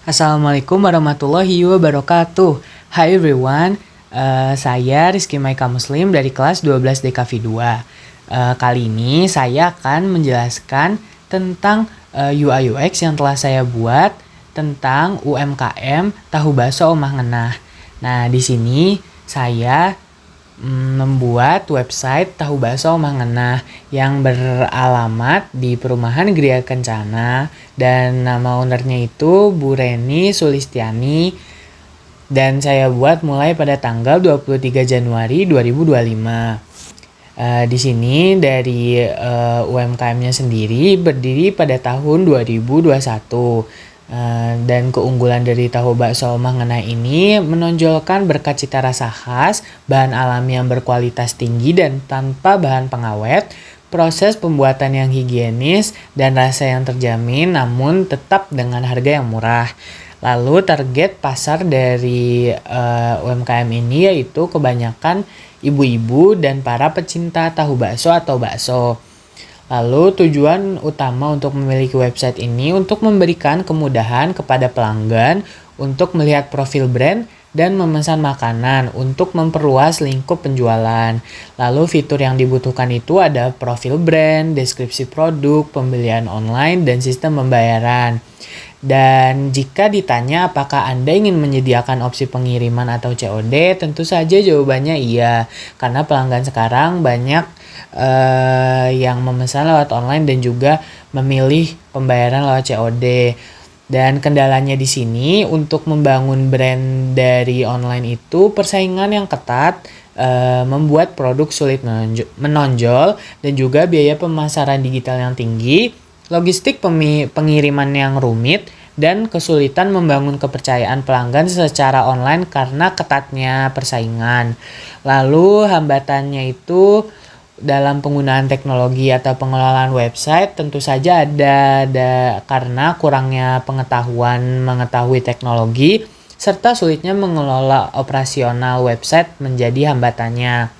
Assalamualaikum warahmatullahi wabarakatuh. Hi everyone, saya Rizky Maika Muslim dari kelas 12 DKV 2. Kali ini saya akan menjelaskan tentang UI UX yang telah saya buat tentang UMKM Tahu Bakso Omah Ngenah. Nah, di sini saya membuat website Tahu Bakso Omah Ngenah yang beralamat di Perumahan Gria Kencana dan nama ownernya itu Bu Reni Sulistiani dan saya buat mulai pada tanggal 23 Januari 2025. Di sini dari UMKM-nya sendiri berdiri pada tahun 2021. Dan keunggulan dari tahu bakso Omah Ngenah ini menonjolkan berkat cita rasa khas, bahan alami yang berkualitas tinggi dan tanpa bahan pengawet, proses pembuatan yang higienis dan rasa yang terjamin namun tetap dengan harga yang murah. Lalu target pasar dari UMKM ini yaitu kebanyakan ibu-ibu dan para pecinta tahu bakso atau bakso. Lalu tujuan utama untuk memiliki website ini untuk memberikan kemudahan kepada pelanggan untuk melihat profil brand dan memesan makanan untuk memperluas lingkup penjualan. Lalu fitur yang dibutuhkan itu ada profil brand, deskripsi produk, pembelian online, dan sistem pembayaran. Dan jika ditanya apakah Anda ingin menyediakan opsi pengiriman atau COD, tentu saja jawabannya iya. Karena pelanggan sekarang banyak yang memesan lewat online dan juga memilih pembayaran lewat COD. Dan kendalanya di sini untuk membangun brand dari online itu persaingan yang ketat, membuat produk sulit menonjol dan juga biaya pemasaran digital yang tinggi, logistik pengiriman yang rumit, dan kesulitan membangun kepercayaan pelanggan secara online karena ketatnya persaingan. Lalu hambatannya itu dalam penggunaan teknologi atau pengelolaan website tentu saja ada karena kurangnya pengetahuan mengetahui teknologi serta sulitnya mengelola operasional website menjadi hambatannya.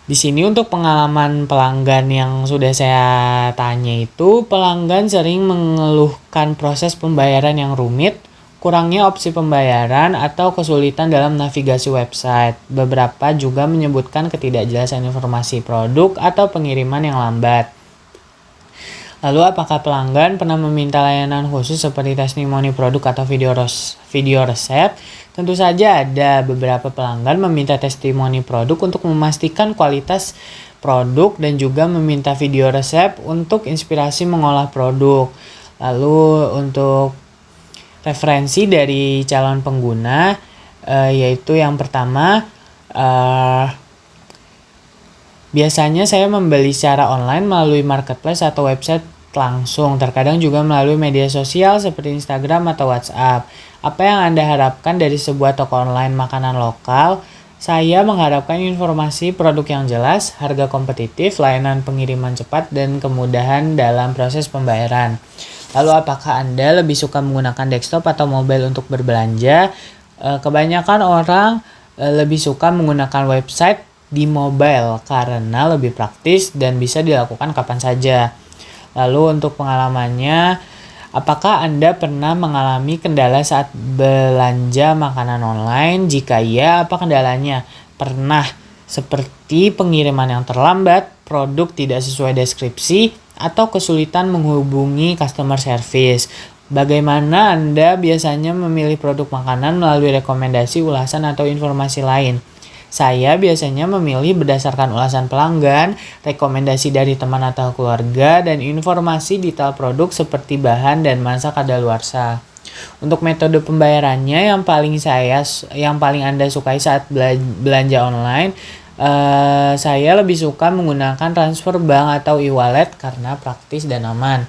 Di sini untuk pengalaman pelanggan yang sudah saya tanya itu, pelanggan sering mengeluhkan proses pembayaran yang rumit, kurangnya opsi pembayaran, atau kesulitan dalam navigasi website. Beberapa juga menyebutkan ketidakjelasan informasi produk atau pengiriman yang lambat. Lalu apakah pelanggan pernah meminta layanan khusus seperti testimoni produk atau video resep? Tentu saja ada beberapa pelanggan meminta testimoni produk untuk memastikan kualitas produk dan juga meminta video resep untuk inspirasi mengolah produk. Lalu untuk referensi dari calon pengguna yaitu yang pertama biasanya saya membeli secara online melalui marketplace atau website langsung, terkadang juga melalui media sosial seperti Instagram atau WhatsApp. Apa yang Anda harapkan dari sebuah toko online makanan lokal? Saya mengharapkan informasi produk yang jelas, harga kompetitif, layanan pengiriman cepat, dan kemudahan dalam proses pembayaran. Lalu apakah Anda lebih suka menggunakan desktop atau mobile untuk berbelanja? Kebanyakan orang lebih suka menggunakan website di mobile karena lebih praktis dan bisa dilakukan kapan saja. Lalu untuk pengalamannya, apakah Anda pernah mengalami kendala saat belanja makanan online? Jika iya, apa kendalanya? Pernah, seperti pengiriman yang terlambat, produk tidak sesuai deskripsi, atau kesulitan menghubungi customer service. Bagaimana Anda biasanya memilih produk makanan melalui rekomendasi, ulasan, atau informasi lain? Saya biasanya memilih berdasarkan ulasan pelanggan, rekomendasi dari teman atau keluarga, dan informasi detail produk seperti bahan dan masa kadaluarsa. Untuk metode pembayarannya yang paling Anda sukai saat belanja online, saya lebih suka menggunakan transfer bank atau e-wallet karena praktis dan aman.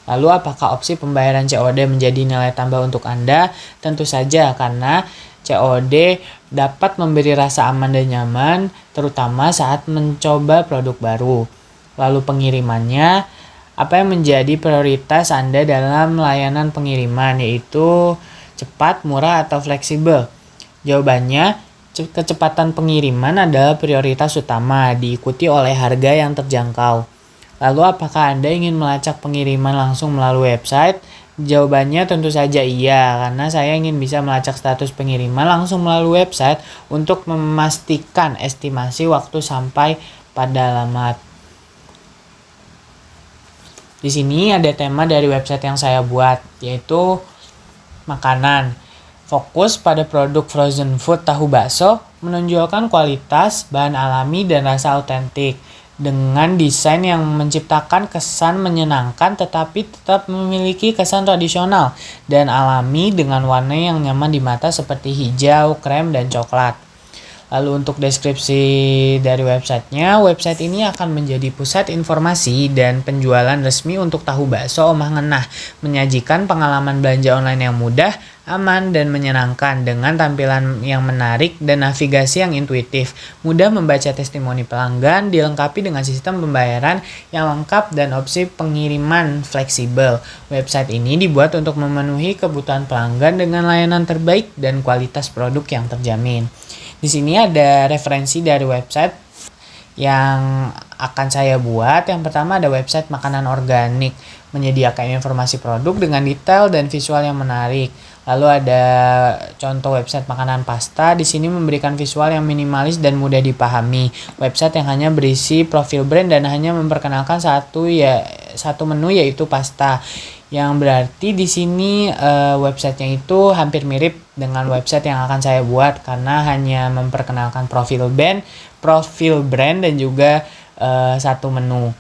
Lalu apakah opsi pembayaran COD menjadi nilai tambah untuk Anda? Tentu saja, karena COD dapat memberi rasa aman dan nyaman, terutama saat mencoba produk baru. Lalu pengirimannya, apa yang menjadi prioritas Anda dalam layanan pengiriman, yaitu cepat, murah, atau fleksibel? Jawabannya, kecepatan pengiriman adalah prioritas utama, diikuti oleh harga yang terjangkau. Lalu apakah Anda ingin melacak pengiriman langsung melalui website? Jawabannya tentu saja iya, karena saya ingin bisa melacak status pengiriman langsung melalui website untuk memastikan estimasi waktu sampai pada alamat. Di sini ada tema dari website yang saya buat, yaitu makanan. Fokus pada produk frozen food tahu bakso, menonjolkan kualitas, bahan alami, dan rasa autentik. Dengan desain yang menciptakan kesan menyenangkan tetapi tetap memiliki kesan tradisional dan alami dengan warna yang nyaman di mata seperti hijau, krem, dan coklat. Lalu untuk deskripsi dari websitenya, website ini akan menjadi pusat informasi dan penjualan resmi untuk tahu bakso Omah Ngenah, menyajikan pengalaman belanja online yang mudah, aman, dan menyenangkan dengan tampilan yang menarik dan navigasi yang intuitif. Mudah membaca testimoni pelanggan, dilengkapi dengan sistem pembayaran yang lengkap dan opsi pengiriman fleksibel. Website ini dibuat untuk memenuhi kebutuhan pelanggan dengan layanan terbaik dan kualitas produk yang terjamin. Di sini ada referensi dari website yang akan saya buat. Yang pertama ada website makanan organik, menyediakan informasi produk dengan detail dan visual yang menarik. Lalu ada contoh website makanan pasta. Di sini memberikan visual yang minimalis dan mudah dipahami. Website yang hanya berisi profil brand dan hanya memperkenalkan satu menu, yaitu pasta. Yang berarti di sini websitenya itu hampir mirip dengan website yang akan saya buat, karena hanya memperkenalkan profil brand dan juga satu menu.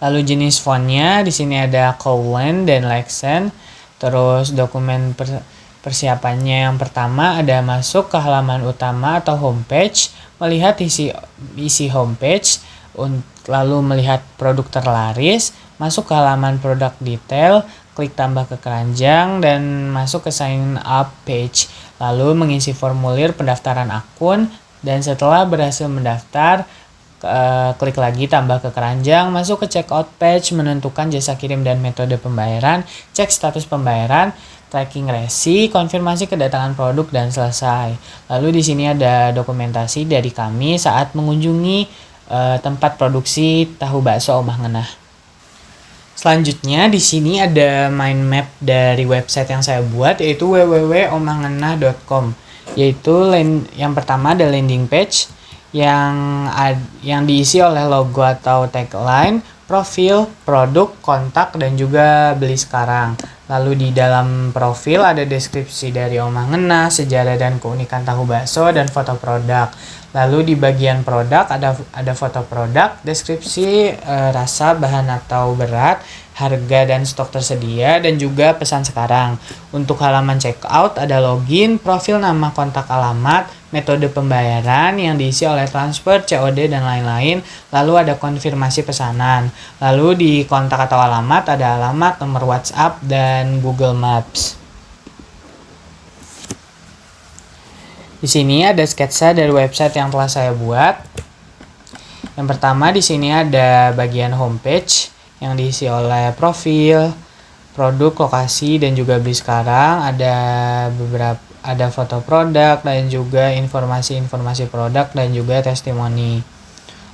Lalu jenis fontnya di sini ada Cowen dan Lexen. Terus dokumen persiapannya yang pertama ada masuk ke halaman utama atau homepage, melihat isi homepage, lalu melihat produk terlaris, masuk ke halaman produk detail, klik tambah ke keranjang, dan masuk ke sign up page. Lalu mengisi formulir pendaftaran akun, dan setelah berhasil mendaftar, klik lagi tambah ke keranjang, masuk ke checkout page, menentukan jasa kirim dan metode pembayaran, cek status pembayaran, tracking resi, konfirmasi kedatangan produk, dan selesai. Lalu di sini ada dokumentasi dari kami saat mengunjungi tempat produksi tahu bakso Omah Ngenah. Selanjutnya di sini ada mind map dari website yang saya buat, yaitu www.omahngenah.com. Yaitu yang pertama ada landing page yang diisi oleh logo atau tagline, profil, produk, kontak, dan juga beli sekarang. Lalu di dalam profil ada deskripsi dari Omah Ngenah, sejarah dan keunikan tahu bakso, dan foto produk. Lalu di bagian produk ada foto produk, deskripsi rasa, bahan atau berat, harga dan stok tersedia, dan juga pesan sekarang. Untuk halaman checkout ada login, profil, nama, kontak, alamat, metode pembayaran yang diisi oleh transfer, COD, dan lain-lain. Lalu ada konfirmasi pesanan. Lalu di kontak atau alamat ada alamat, nomor WhatsApp, dan Google Maps. Di sini ada sketsa dari website yang telah saya buat. Yang pertama di sini ada bagian homepage yang diisi oleh profil, produk, lokasi, dan juga beli sekarang. Ada foto produk dan juga informasi produk dan juga testimoni.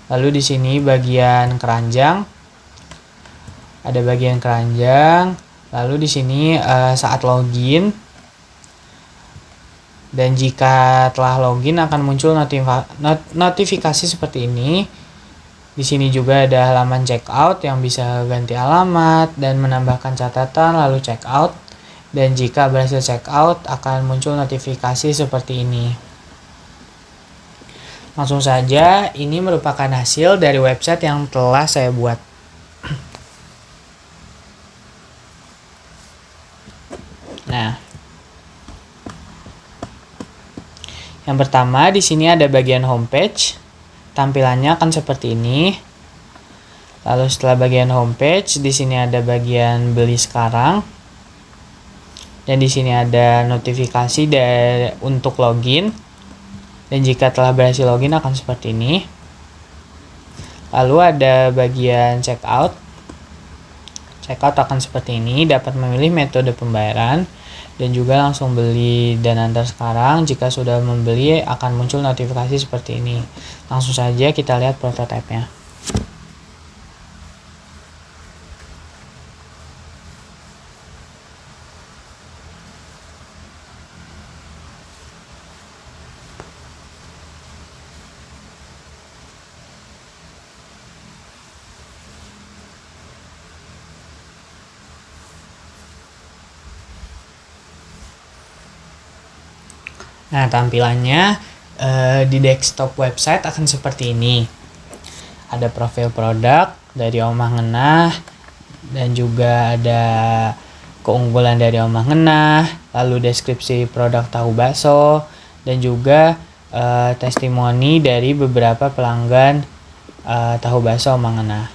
Lalu di sini bagian keranjang. Ada bagian keranjang. Lalu di sini saat login. Dan jika telah login akan muncul notifikasi seperti ini. Di sini juga ada halaman checkout yang bisa ganti alamat dan menambahkan catatan, lalu checkout. Dan jika berhasil checkout akan muncul notifikasi seperti ini. Langsung saja, ini merupakan hasil dari website yang telah saya buat. Nah, yang pertama di sini ada bagian homepage. Tampilannya akan seperti ini. Lalu setelah bagian homepage, di sini ada bagian beli sekarang. Dan di sini ada notifikasi untuk login. Dan jika telah berhasil login akan seperti ini. Lalu ada bagian checkout. Checkout akan seperti ini, dapat memilih metode pembayaran dan juga langsung beli dan antar sekarang. Jika sudah membeli akan muncul notifikasi seperti ini. Langsung saja kita lihat prototipenya. Nah, tampilannya di desktop website akan seperti ini. Ada profil produk dari Omah Ngenah, dan juga ada keunggulan dari Omah Ngenah, lalu deskripsi produk tahu bakso, dan juga testimoni dari beberapa pelanggan tahu bakso Omah Ngenah.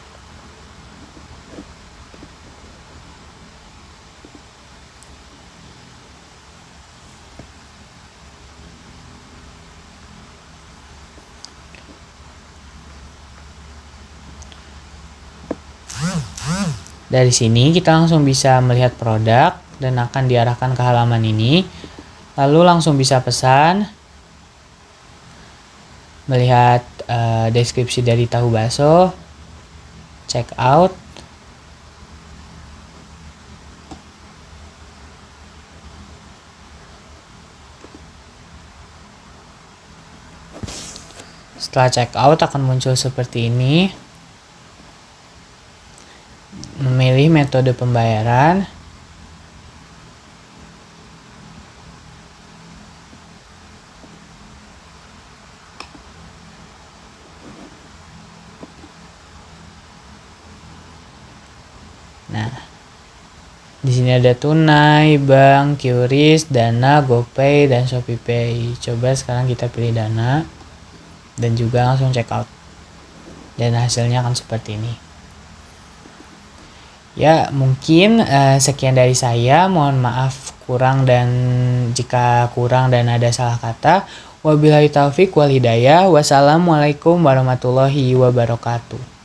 Dari sini kita langsung bisa melihat produk dan akan diarahkan ke halaman ini. Lalu langsung bisa pesan, melihat deskripsi dari tahu bakso, check out, setelah check out akan muncul seperti ini. Memilih metode pembayaran, nah di sini ada tunai, bank, QRIS, Dana, GoPay, dan ShopeePay. Coba sekarang kita pilih Dana dan juga langsung check out, dan hasilnya akan seperti ini. Ya, mungkin sekian dari saya. Mohon maaf jika kurang dan ada salah kata. Wabillahi taufik wal hidayah. Wassalamualaikum warahmatullahi wabarakatuh.